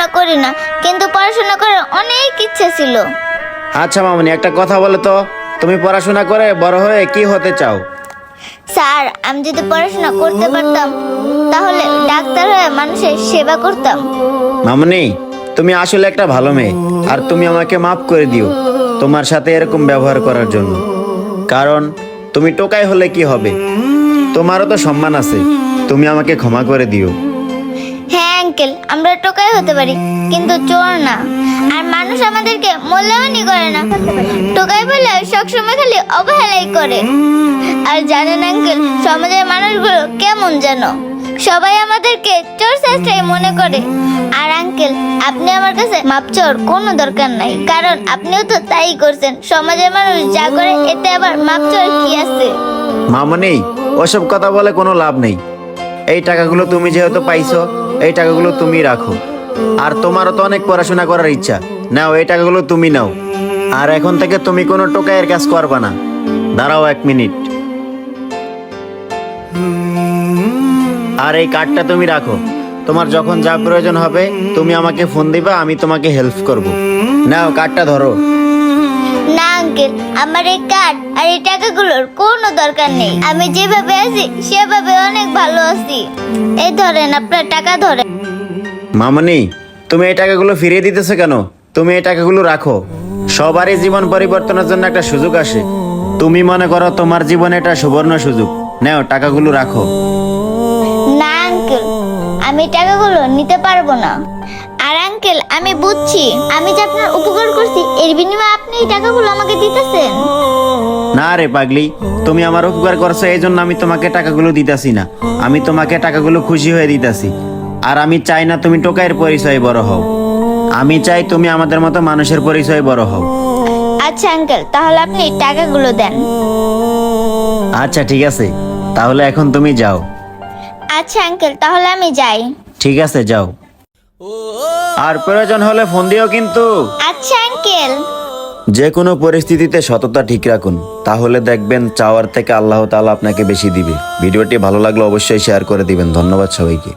পড়াশোনা করি না, কিন্তু পড়াশোনা করার অনেক ইচ্ছা ছিল। আচ্ছা মামনি, একটা কথা বলো তো, তুমি পড়াশোনা করে বড় হয়ে কি হতে চাও? স্যার, আমি যদি পড়াশোনা করতে পারতাম তাহলে ডাক্তার হয়ে মানুষের সেবা করতাম। মামনি, তুমি আসলে একটা ভালো মেয়ে, আর তুমি আমাকে মাফ করে দিও তোমার সাথে এরকম ব্যবহার করার জন্য। কারণ তুমি টোকাই হলে কি হবে, তোমারও তো সম্মান আছে, তুমি আমাকে ক্ষমা করে দিও। হ্যাঁ আঙ্কেল, আমরা টোকাই হতে পারি কিন্তু চোর না। আর মানুষ আমাদেরকে মূল্যায়নই করে না, টোকাই বলে সবসময় খালি অবহেলাই করে। আর জানেন আঙ্কেল, সমাজের মানুষগুলো কেমন যেন সবাই আমাদেরকে চোর চেষ্টাই মনে করে। আর আঙ্কেল, আপনি আমার কাছে মাপ চাওয়ার কোনো দরকার নাই, কারণ আপনিও তো তাই করছেন। সমাজের মানুষ যা করে এতে আবার মাপ চাওয়ার কি আছে? মামনি, ওসব কথা বলে কোনো লাভ নেই। এই টাকাগুলো তুমি যেহেতু পাইছো, এই টাকাগুলো তুমি রাখো। আর তোমারও তো অনেক পড়াশোনা করার ইচ্ছা, নাও এই টাকাগুলো তুমি নাও। আর এখন থেকে তুমি কোনো টোকাইয়ের কাজ করবা না। দাঁড়াও 1 মিনিট। আর এই কার্ডটা তুমি রাখো, তোমার যখন যা প্রয়োজন হবে তুমি আমাকে ফোন দিবা, আমি তোমাকে হেল্প করব। নাও কার্ডটা ধরো। না আঙ্কেল, আমার এই কার্ড আর এই টাকাগুলোর কোনো দরকার নেই। আমি যেভাবে আছি সেভাবে অনেক ভালো আছি। এই ধরেন আপনার টাকা ধরেন। মামনি, তুমি এই টাকাগুলো ফিরিয়ে দিতেছো কেন? তুমি এই টাকাগুলো রাখো। সবারই জীবন পরিবর্তনের জন্য একটা সুযোগ আসে। তুমি মনে করো তোমার জীবনে এটা সুবর্ণ সুযোগ। নাও টাকাগুলো রাখো। না আঙ্কেল, আমি টাকাগুলো নিতে পারবো না। আর আঙ্কেল, আমি বুঝছি আমি যে আপনার উপকার করছি, এর বিনিময়ে আপনি এই টাকাগুলো আমাকে দিতেছেন। না রে পাগলি, তুমি আমার উপকার করছো এই জন্য আমি তোমাকে টাকাগুলো দিতাছি না। আমি তোমাকে টাকাগুলো খুশি হয়ে দিতাছি। আর আমি চাই না তুমি টোকাইয়ের পরিচয়ে বড় হও। আমি চাই তুমি আমাদের মতো মানুষের পরিচয়ে বড় হও। আচ্ছা আঙ্কেল, তাহলে আপনি টাকাগুলো দেন। আচ্ছা ঠিক আছে, তাহলে এখন তুমি যাও। আচ্ছা আঙ্কেল, তাহলে আমি যাই। ঠিক আছে, যাও। আর প্রয়োজন হলে ফোন দিও কিন্তু। আচ্ছা আঙ্কেল। যে কোনো পরিস্থিতিতে সততা ঠিক রাখুন, তাহলে দেখবেন চাওয়ার থেকে আল্লাহ তাআলা আপনাকে বেশি দিবে। ভিডিওটি ভালো লাগলে অবশ্যই শেয়ার করে দিবেন। ধন্যবাদ সবাইকে।